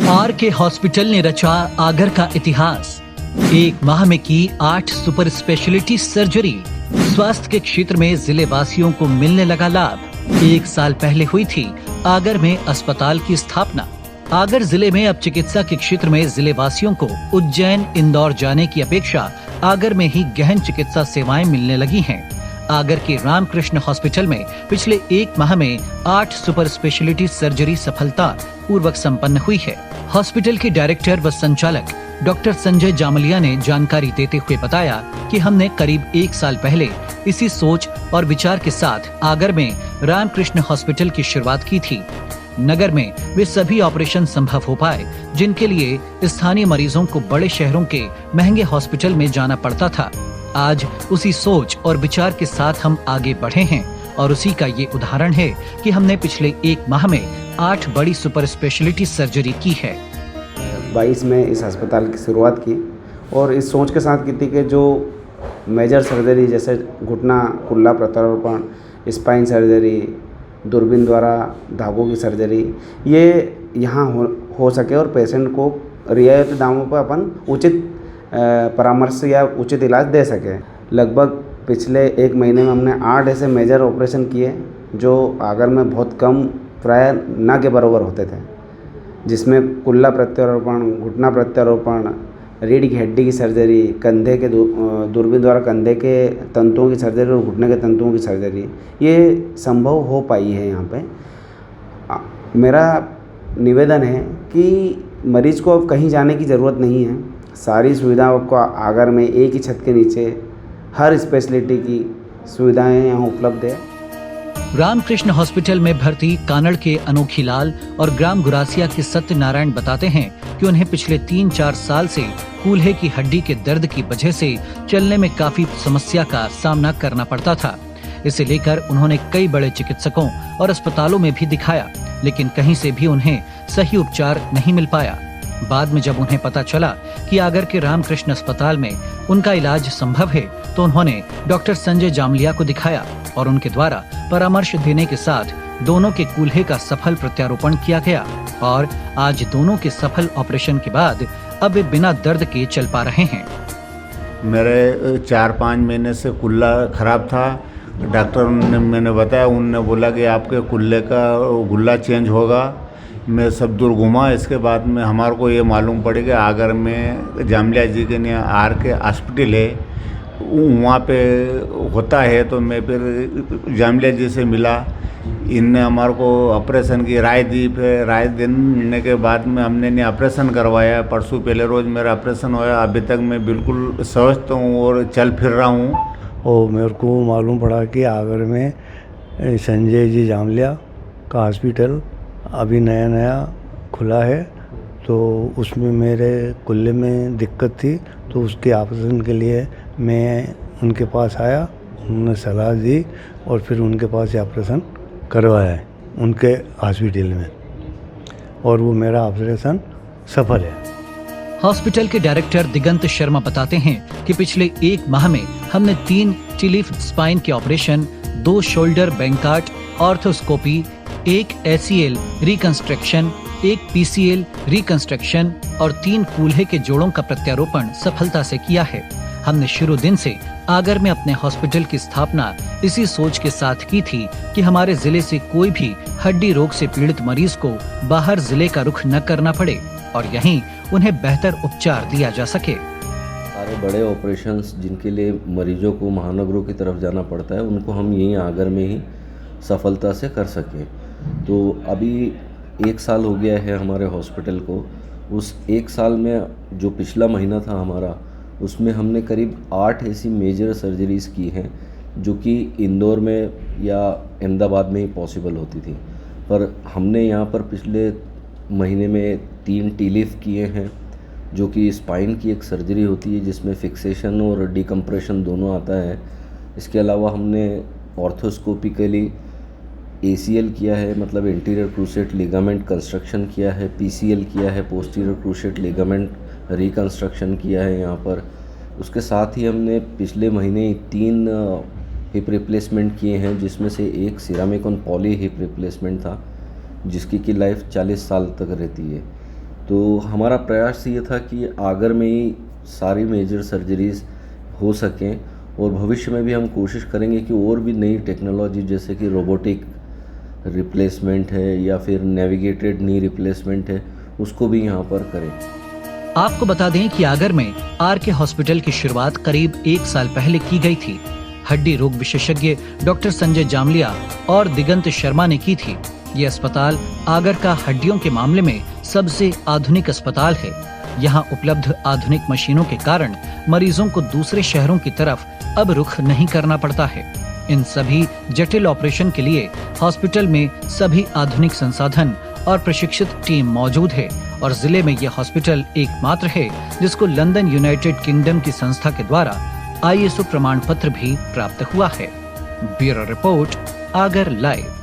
Are के hospital ने रचा आगर का इतिहास। एक माह में की 8 सुपर स्पेशलिटी सर्जरी। स्वास्थ्य के क्षेत्र में जिले वासियों को मिलने लगा लाभ। 1 साल पहले हुई थी आगर में अस्पताल की स्थापना। आगर जिले में अब चिकित्सा के क्षेत्र में जिले वासियों को उज्जैन, इंदौर जाने की अपेक्षा आगर में ही गहन चिकित्सा सेवाएं मिलने लगी हैं। आगर के रामकृष्ण हॉस्पिटल में पिछले 1 माह में 8 सुपर स्पेशलिटी सर्जरी सफलता पूर्वक संपन्न हुई है। हॉस्पिटल के डायरेक्टर व संचालक डॉक्टर संजय जामलिया ने जानकारी देते हुए बताया कि हमने करीब 1 साल पहले इसी सोच और विचार के साथ आगर में रामकृष्ण हॉस्पिटल की शुरुआत की थी। नगर में वे सभी ऑपरेशन संभव हो पाए जिनके लिए स्थानीय मरीजों को बड़े शहरों के महंगे हॉस्पिटल में जाना पड़ता था। आज उसी सोच और विचार के साथ हम आगे बढ़े हैं और उसी का ये उदाहरण है कि हमने पिछले 1 माह में 8 बड़ी सुपर स्पेशलिटी सर्जरी की है। 22 में इस अस्पताल की शुरुआत की और इस सोच के साथ की थी कि जो मेजर सर्जरी जैसे घुटना कुल्ला प्रत्यारोपण, स्पाइन सर्जरी, दूरबीन द्वारा धागों की सर्जरी, ये यहाँ हो सके और पेशेंट को रियायती दामों पर अपन उचित परामर्श या उचित इलाज दे सकें। लगभग पिछले 1 महीने में हमने 8 ऐसे मेजर ऑपरेशन किए जो आगर में बहुत कम, प्राय ना के बराबर होते थे, जिसमें कुल्ला प्रत्यारोपण, घुटना प्रत्यारोपण, रीढ़ की हड्डी की सर्जरी, कंधे के दूरबीन द्वारा कंधे के तंतुओं की सर्जरी और घुटने के तंतुओं की सर्जरी, ये संभव हो पाई है यहाँ पे। मेरा निवेदन है कि मरीज़ को अब कहीं जाने की ज़रूरत नहीं है। सारी सुविधा आपको आगर में एक ही छत के नीचे हर स्पेशलिटी की सुविधाएं यहाँ उपलब्ध है। रामकृष्ण हॉस्पिटल में भर्ती कानड़ के अनोखी लाल और ग्राम गुरासिया के सत्यनारायण बताते हैं कि उन्हें पिछले 3-4 साल से कूल्हे की हड्डी के दर्द की वजह से चलने में काफी समस्या का सामना करना पड़ता था। इसे लेकर उन्होंने कई बड़े चिकित्सकों और अस्पतालों में भी दिखाया, लेकिन कहीं से भी उन्हें सही उपचार नहीं मिल पाया। बाद में जब उन्हें पता चला कि आगर के रामकृष्ण अस्पताल में उनका इलाज संभव है, तो उन्होंने डॉक्टर संजय जामलिया को दिखाया और उनके द्वारा परामर्श देने के साथ दोनों के कूल्हे का सफल प्रत्यारोपण किया गया और आज दोनों के सफल ऑपरेशन के बाद अब वे बिना दर्द के चल पा रहे हैं। मेरे 4-5 महीने से कुल्ला खराब था। डॉक्टर ने मैंने बताया, उनने बोला कि आपके कुल्ले का गुल्ला चेंज होगा। मैं सब दूर घूमा। इसके बाद में हमारे को ये मालूम पड़े कि आगर में जामलिया जी के लिए आर के हॉस्पिटल है, वहाँ पे होता है। तो मैं फिर जामलिया जी से मिला, इनने हमारे को ऑपरेशन की राय दी। फिर राय देने के बाद में हमने ने ऑपरेशन करवाया। परसों पहले रोज़ मेरा ऑपरेशन हुआ। अभी तक मैं बिल्कुल स्वस्थ हूँ और चल फिर रहा हूँ। और मेरे को मालूम पड़ा कि आगर में संजय जी जामलिया का हॉस्पिटल अभी नया खुला है, तो उसमें मेरे कुल्ले में दिक्कत थी, तो उसके ऑपरेशन के लिए मैं उनके पास आया। उन्होंने सलाह दी और फिर उनके पास ऑपरेशन करवाया है उनके हॉस्पिटल में, और वो मेरा ऑपरेशन सफल है। हॉस्पिटल के डायरेक्टर दिगंत शर्मा बताते हैं कि पिछले 1 माह में हमने 3 टिलिफ स्पाइन के operation, 2 shoulder Bankart arthroscopy, 1 ACL reconstruction, 1 PCL reconstruction और 3 कूल्हे के जोड़ों का प्रत्यारोपण सफलता से किया है। हमने शुरू दिन से आगर में अपने हॉस्पिटल की स्थापना इसी सोच के साथ की थी कि हमारे जिले से कोई भी हड्डी रोग से पीड़ित मरीज को बाहर जिले का रुख न करना पड़े और यहीं उन्हें बेहतर उपचार दिया जा सके। सारे बड़े ऑपरेशंस जिनके लिए मरीजों को महानगरों की तरफ जाना पड़ता है, उनको हम यहीं आगर में ही सफलता से कर सकें। तो अभी 1 साल हो गया है हमारे हॉस्पिटल को। उस 1 साल में जो पिछला महीना था हमारा, उसमें हमने करीब 8 ऐसी मेजर सर्जरीज़ की हैं जो कि इंदौर में या अहमदाबाद में ही पॉसिबल होती थी, पर हमने यहाँ पर पिछले महीने में 3 टीलिफ किए हैं, जो कि स्पाइन की एक सर्जरी होती है जिसमें फिक्सेशन और डिकम्प्रेशन दोनों आता है। इसके अलावा हमने ऑर्थोस्कोपिकली ACL किया है, मतलब इंटीरियर क्रूसेट लिगामेंट कंस्ट्रक्शन किया है, PCL किया है, पोस्टीरियर क्रूसेट लिगामेंट रिकंस्ट्रक्शन किया है यहाँ पर। उसके साथ ही हमने पिछले महीने 3 हिप रिप्लेसमेंट किए हैं, जिसमें से एक ceramic on poly hip replacement था, जिसकी की लाइफ 40 साल तक रहती है। तो हमारा प्रयास ये था कि आगर में ही सारी मेजर सर्जरीज हो सकें, और भविष्य में भी हम कोशिश करेंगे कि और भी नई टेक्नोलॉजी जैसे कि रोबोटिक रिप्लेसमेंट है या फिर नेविगेटेड नी रिप्लेसमेंट है, उसको भी यहाँ पर करें। आपको बता दें कि आगर में आरके हॉस्पिटल की शुरुआत करीब 1 साल पहले की गई थी। हड्डी रोग विशेषज्ञ डॉक्टर संजय जामलिया और दिगंत शर्मा ने की थी। ये अस्पताल आगर का हड्डियों के मामले में सबसे आधुनिक अस्पताल है। यहाँ उपलब्ध आधुनिक मशीनों के कारण मरीजों को दूसरे शहरों की तरफ अब रुख नहीं करना पड़ता है। इन सभी जटिल ऑपरेशन के लिए हॉस्पिटल में सभी आधुनिक संसाधन और प्रशिक्षित टीम मौजूद है, और जिले में यह हॉस्पिटल एकमात्र है जिसको लंदन यूनाइटेड किंगडम की संस्था के द्वारा ISO प्रमाण पत्र भी प्राप्त हुआ है। Bureau report, Agar live.